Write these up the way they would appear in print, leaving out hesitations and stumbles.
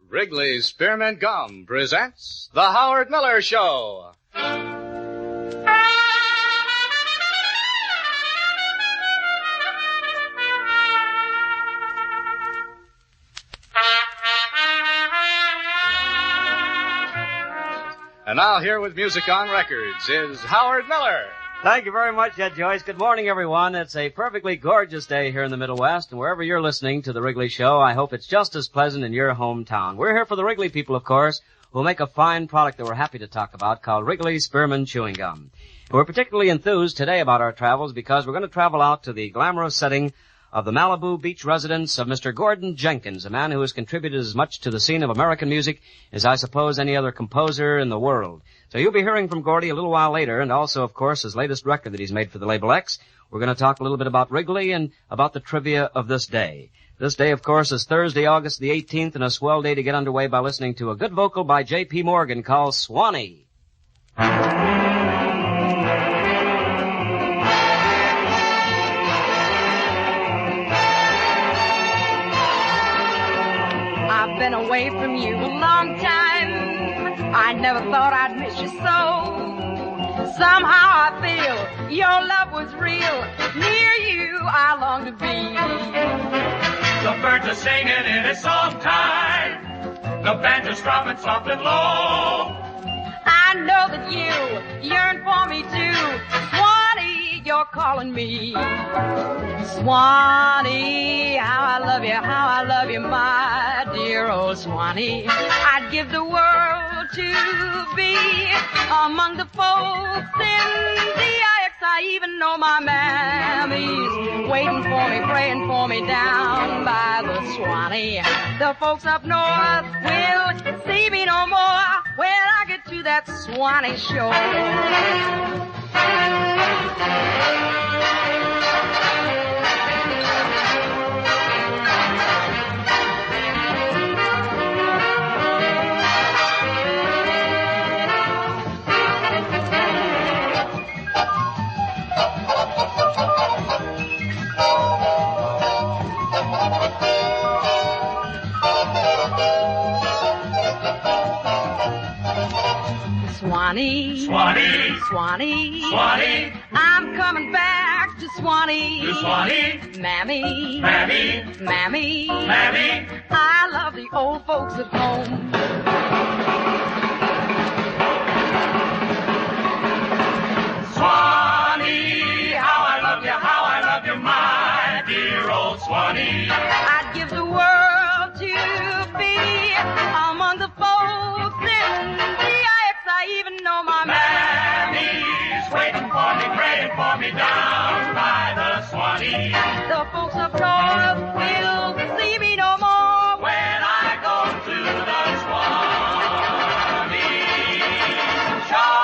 Wrigley's Spearmint Gum presents The Howard Miller Show. And now here with music on records is Howard Miller. Thank you very much, Ed Joyce. Good morning, everyone. It's a perfectly gorgeous day here in the Middle West, and wherever you're listening to the Wrigley Show, I hope it's just as pleasant in your hometown. We're here for the Wrigley people, of course, who make a fine product that we're happy to talk about called Wrigley's Spearmint Chewing Gum. And we're particularly enthused today about our travels because we're going to travel out to the glamorous setting of the Malibu Beach residence of Mr. Gordon Jenkins, a man who has contributed as much to the scene of American music as I suppose any other composer in the world. So you'll be hearing from Gordy a little while later, and also, of course, his latest record that he's made for the label X. We're going to talk a little bit about Wrigley and about the trivia of this day. This day, of course, is Thursday, August the 18th, and a swell day to get underway by listening to a good vocal by J.P. Morgan called Swanee. I've been away from you a long time. I never thought I'd miss you so. Somehow I feel your love was real. Near you I long to be. The birds are singing in its song time. The banjo's strumming soft and low. I know that you yearn for me too. Swanee, you're calling me. Swanee, how I love you, my dear old Swanee. I'd give the world to be among the folks in the IX. I even know my mammy's waiting for me, praying for me down by the Swanee. The folks up north will see me no more when I get to that Swanee shore. Swanee, Swanee, Swanee, Swanee, I'm coming back to Swanee. to Swanee, Mammy, Mammy, Mammy, Mammy. I love the old folks at home. Swanee, how I love you, my dear old Swanee. I'd give the world to be among the folks in the IX. I even know my Mammy's waiting for me, praying for me down by the Swanee. The folks up north will see me no more When I go to the Swanee shore.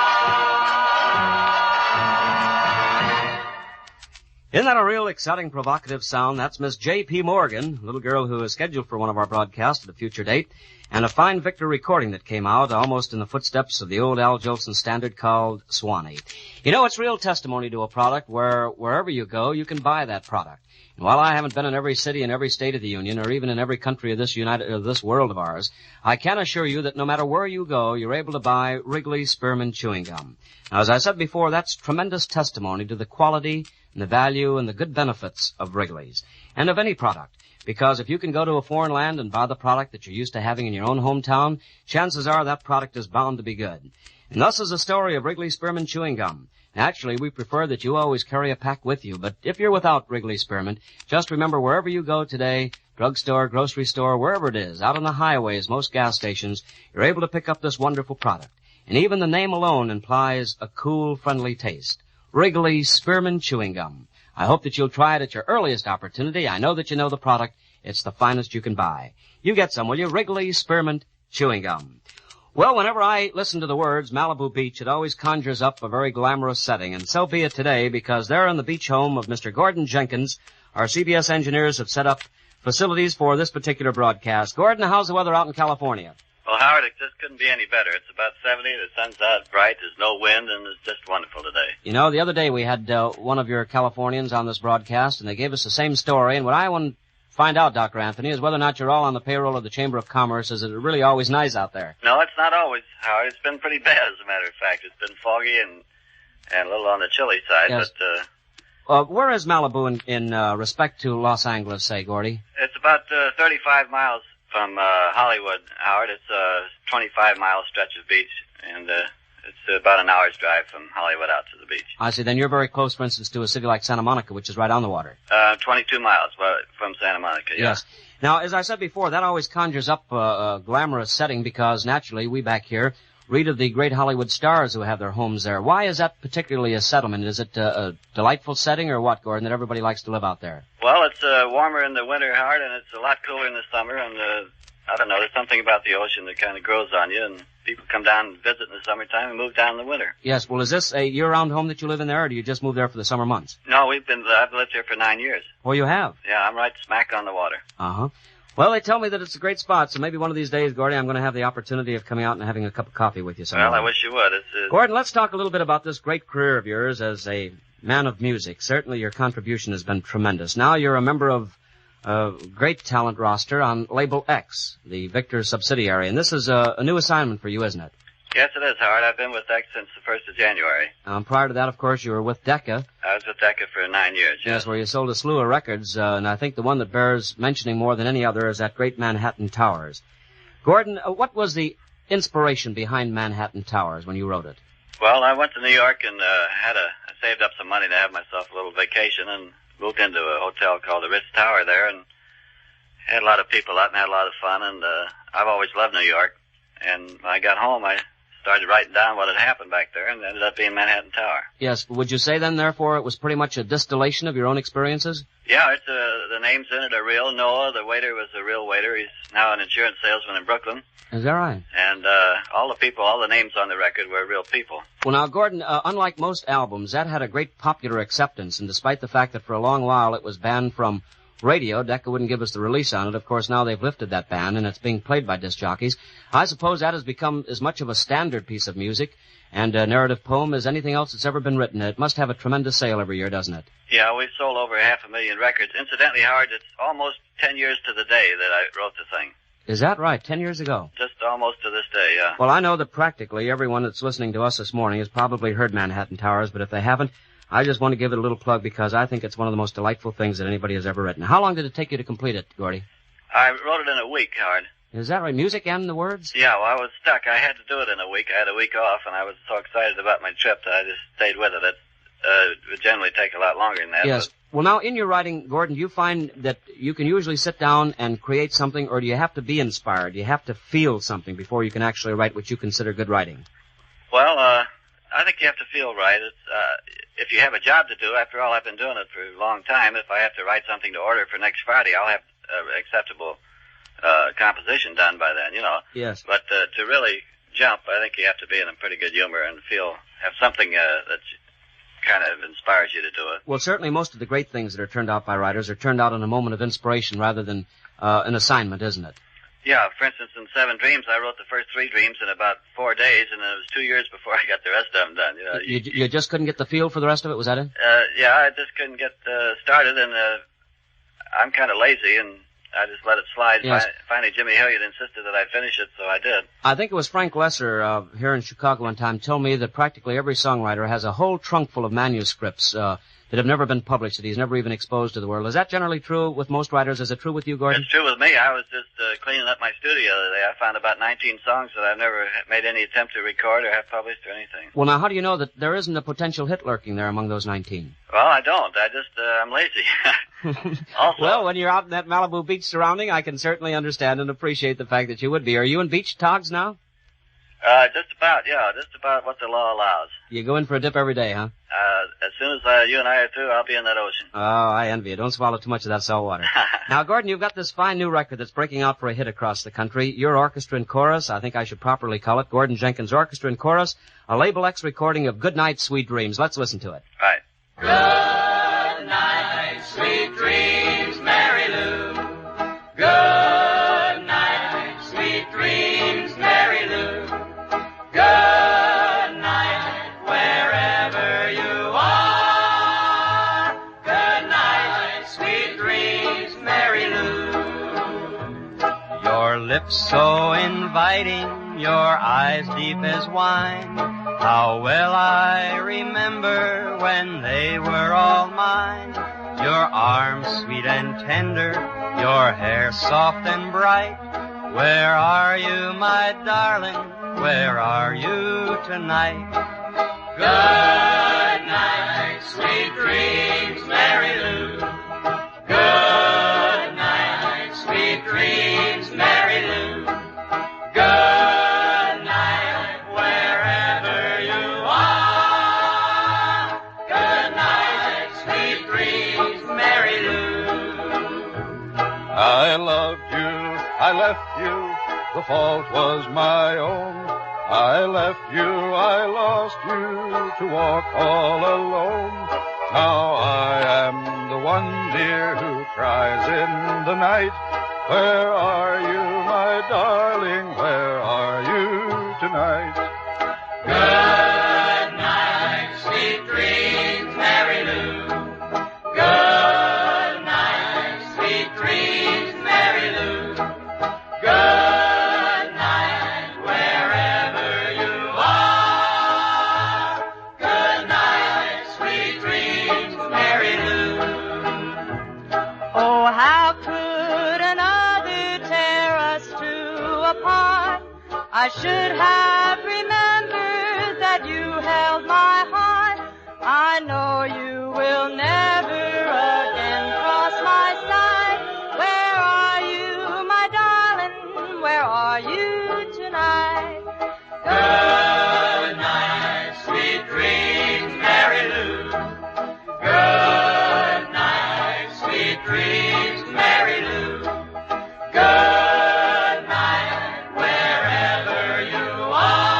Isn't that a real exciting, provocative sound? That's Miss J.P. Morgan, a little girl who is scheduled for one of our broadcasts at a future date, and a fine Victor recording that came out almost in the footsteps of the old Al Jolson standard called Swanee. You know, it's real testimony to a product where wherever you go, you can buy that product. And while I haven't been in every city in every state of the Union, or even in every country of this world of ours, I can assure you that no matter where you go, you're able to buy Wrigley's Spearmint Chewing Gum. Now, as I said before, that's tremendous testimony to the quality and the value and the good benefits of Wrigley's, and of any product. Because if you can go to a foreign land and buy the product that you're used to having in your own hometown, chances are that product is bound to be good. And thus is the story of Wrigley's Spearmint Chewing Gum. Actually, we prefer that you always carry a pack with you, but if you're without Wrigley's Spearmint, just remember wherever you go today, drugstore, grocery store, wherever it is, out on the highways, most gas stations, you're able to pick up this wonderful product. And even the name alone implies a cool, friendly taste. Wrigley's Spearmint Chewing Gum. I hope that you'll try it at your earliest opportunity. I know that you know the product. It's the finest you can buy. You get some, will you? Wrigley's Spearmint Chewing Gum. Well, whenever I listen to the words Malibu Beach, it always conjures up a very glamorous setting, and so be it today, because there in the beach home of Mr. Gordon Jenkins, our CBS engineers have set up facilities for this particular broadcast. Gordon, how's the weather out in California? Well, Howard, it just couldn't be any better. It's about 70, the sun's out bright, there's no wind, and it's just wonderful today. You know, the other day we had one of your Californians on this broadcast, and they gave us the same story, and what I find out, Dr. Anthony, is whether or not you're all on the payroll of the Chamber of Commerce. Is it really always nice out there? No, it's not always, Howard. It's been pretty bad, as a matter of fact. It's been foggy and a little on the chilly side, yes. but... where is Malibu in respect to Los Angeles, say, Gordy? It's about 35 miles from Hollywood, Howard. It's a 25-mile stretch of beach, and it's about an hour's drive from Hollywood out to the beach. I see. Then you're very close, for instance, to a city like Santa Monica, which is right on the water. 22 miles from Santa Monica, yeah. Yes. Now, as I said before, that always conjures up a glamorous setting because, naturally, we back here read of the great Hollywood stars who have their homes there. Why is that particularly a settlement? Is it a delightful setting or what, Gordon, that everybody likes to live out there? Well, it's warmer in the winter, Howard, and it's a lot cooler in the summer, and I don't know, there's something about the ocean that kind of grows on you, and people come down and visit in the summertime and move down in the winter. Yes, well, is this a year-round home that you live in there, or do you just move there for the summer months? No, I've lived here for 9 years. Oh, you have? Yeah, I'm right smack on the water. Uh-huh. Well, they tell me that it's a great spot, so maybe one of these days, Gordy, I'm going to have the opportunity of coming out and having a cup of coffee with you sometime. Well, I wish you would. Gordon, let's talk a little bit about this great career of yours as a man of music. Certainly your contribution has been tremendous. Now you're a member of a great talent roster on Label X, the Victor subsidiary, and this is a new assignment for you, isn't it? Yes, it is, Howard. I've been with X since the 1st of January. Prior to that, of course, you were with Decca. I was with Decca for 9 years. Yes, where you sold a slew of records, and I think the one that bears mentioning more than any other is that great Manhattan Towers. Gordon, what was the inspiration behind Manhattan Towers when you wrote it? Well, I went to New York and I saved up some money to have myself a little vacation and moved into a hotel called the Ritz Tower there and had a lot of people out and had a lot of fun, and I've always loved New York. And when I got home, I started writing down what had happened back there, and it ended up being Manhattan Tower. Yes, would you say then, therefore, it was pretty much a distillation of your own experiences? Yeah, it's the names in it are real. Noah, the waiter, was a real waiter. He's now an insurance salesman in Brooklyn. Is that right? And all the names on the record were real people. Well, now, Gordon, unlike most albums, that had a great popular acceptance, and despite the fact that for a long while it was banned from radio, Decca wouldn't give us the release on it. Of course, now they've lifted that ban, and it's being played by disc jockeys. I suppose that has become as much of a standard piece of music and a narrative poem as anything else that's ever been written. It must have a tremendous sale every year, doesn't it? Yeah, we've sold over 500,000 records. Incidentally, Howard, it's almost 10 years to the day that I wrote the thing. Is that right? 10 years ago? Just almost to this day, yeah. Well, I know that practically everyone that's listening to us this morning has probably heard Manhattan Towers, but if they haven't, I just want to give it a little plug because I think it's one of the most delightful things that anybody has ever written. How long did it take you to complete it, Gordy? I wrote it in a week, Howard. Is that right? Music and the words? Yeah, well, I was stuck. I had to do it in a week. I had a week off, and I was so excited about my trip that I just stayed with it. It would generally take a lot longer than that. Yes. But... Well, now, in your writing, Gordon, do you find that you can usually sit down and create something, or do you have to be inspired? Do you have to feel something before you can actually write what you consider good writing? Well, I think you have to feel right. It's, if you have a job to do, after all, I've been doing it for a long time. If I have to write something to order for next Friday, I'll have acceptable composition done by then, you know. Yes. But to really jump, I think you have to be in a pretty good humor and have something that kind of inspires you to do it. Well, certainly most of the great things that are turned out by writers are turned out in a moment of inspiration rather than an assignment, isn't it? Yeah, for instance, in 7 Dreams, I wrote the first 3 dreams in about 4 days, and it was 2 years before I got the rest of them done. You know, you just couldn't get the feel for the rest of it, was that it? Yeah, I just couldn't get started, and I'm kind of lazy, and I just let it slide. Yes. Finally, Jimmy Hilliard insisted that I finish it, so I did. I think it was Frank Lesser here in Chicago one time told me that practically every songwriter has a whole trunk full of manuscripts that have never been published, that he's never even exposed to the world. Is that generally true with most writers? Is it true with you, Gordon? It's true with me. I was just cleaning up my studio the other day. I found about 19 songs that I've never made any attempt to record or have published or anything. Well, now, how do you know that there isn't a potential hit lurking there among those 19? Well, I don't. I'm lazy. Also, well, when you're out in that Malibu beach surrounding, I can certainly understand and appreciate the fact that you would be. Are you in beach togs now? Just about what the law allows. You go in for a dip every day, huh? As soon as you and I are through, I'll be in that ocean. Oh, I envy you. Don't swallow too much of that salt water. Now, Gordon, you've got this fine new record that's breaking out for a hit across the country. Your orchestra and chorus, I think I should properly call it Gordon Jenkins Orchestra and Chorus, a Label X recording of Good Night, Sweet Dreams. Let's listen to it. Right. Good night, sweet dreams, Mary Lou. Good night, sweet dreams, Mary Lou. Good night, wherever you are. Good night, sweet dreams, Mary Lou. Your lips so inviting, your eyes deep as wine. How well I remember when they were all mine. Your arms sweet and tender, your hair soft and bright. Where are you, my darling? Where are you tonight? Good night, sweet dreams, Mary Lou. Good night, sweet dreams, Mary Lou. Good night, wherever you are. Good night, sweet dreams, Mary Lou. I loved you, I left you, the fault was my own. I left you, I lost you, to walk all alone. Now I am the one, dear, who cries in the night. Where are you, my darling, where are you tonight? Good night, sweet dreams, Mary Lou. Good night, sweet dreams, Mary Lou. Good night, wherever you are. Good night, sweet dreams, Mary Lou. Oh, how could another tear us two apart? I should have remembered that you held my heart. I know you will never again cross my side. Where are you, my darling? Where are you tonight? Good night, sweet dreams, Mary Lou. Good night, sweet dreams, Mary Lou. Good night, wherever you are.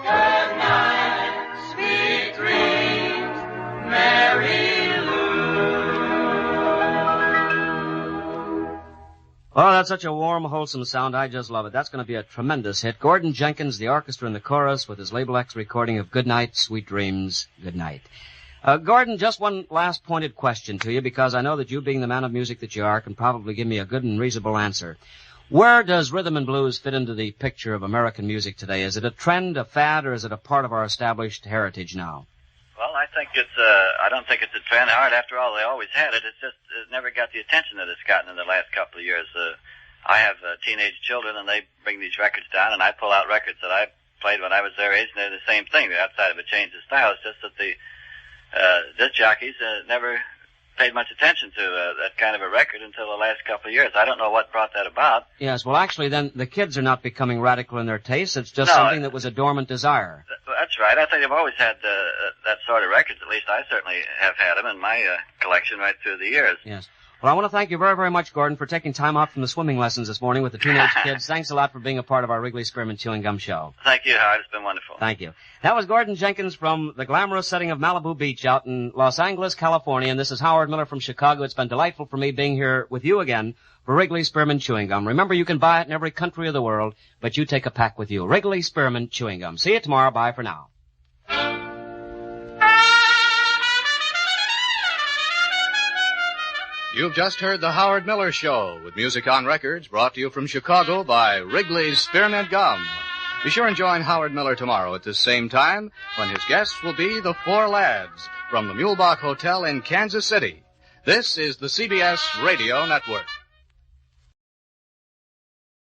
Good night, sweet dreams, Mary Lou. Oh, that's such a warm, wholesome sound. I just love it. That's going to be a tremendous hit. Gordon Jenkins, the orchestra and the chorus, with his Label X recording of Good Night, Sweet Dreams, Good Night. Gordon, just one last pointed question to you, because I know that you, being the man of music that you are, can probably give me a good and reasonable answer. Where does rhythm and blues fit into the picture of American music today? Is it a trend, a fad, or is it a part of our established heritage now? Well, I think I don't think it's a trend. Hard, after all, they always had it. It's just, it never got the attention that it's gotten in the last couple of years. I have teenage children, and they bring these records down, and I pull out records that I played when I was their age, and they're the same thing. They're outside of a change of style. It's just that the disc jockeys never paid much attention to that kind of a record until the last couple of years. I don't know what brought that about. Yes, well, actually, then the kids are not becoming radical in their tastes. It's just something that was a dormant desire. That's right. I think they've always had that sort of records. At least I certainly have had them in my collection right through the years. Yes. Well, I want to thank you very, very much, Gordon, for taking time out from the swimming lessons this morning with the teenage kids. Thanks a lot for being a part of our Wrigley Spearmint Chewing Gum show. Thank you, Howard. It's been wonderful. Thank you. That was Gordon Jenkins from the glamorous setting of Malibu Beach out in Los Angeles, California. And this is Howard Miller from Chicago. It's been delightful for me being here with you again for Wrigley Spearmint Chewing Gum. Remember, you can buy it in every country of the world, but you take a pack with you. Wrigley Spearmint Chewing Gum. See you tomorrow. Bye for now. You've just heard The Howard Miller Show with music on records brought to you from Chicago by Wrigley's Spearmint Gum. Be sure and join Howard Miller tomorrow at this same time when his guests will be the Four Lads from the Mulebach Hotel in Kansas City. This is the CBS Radio Network.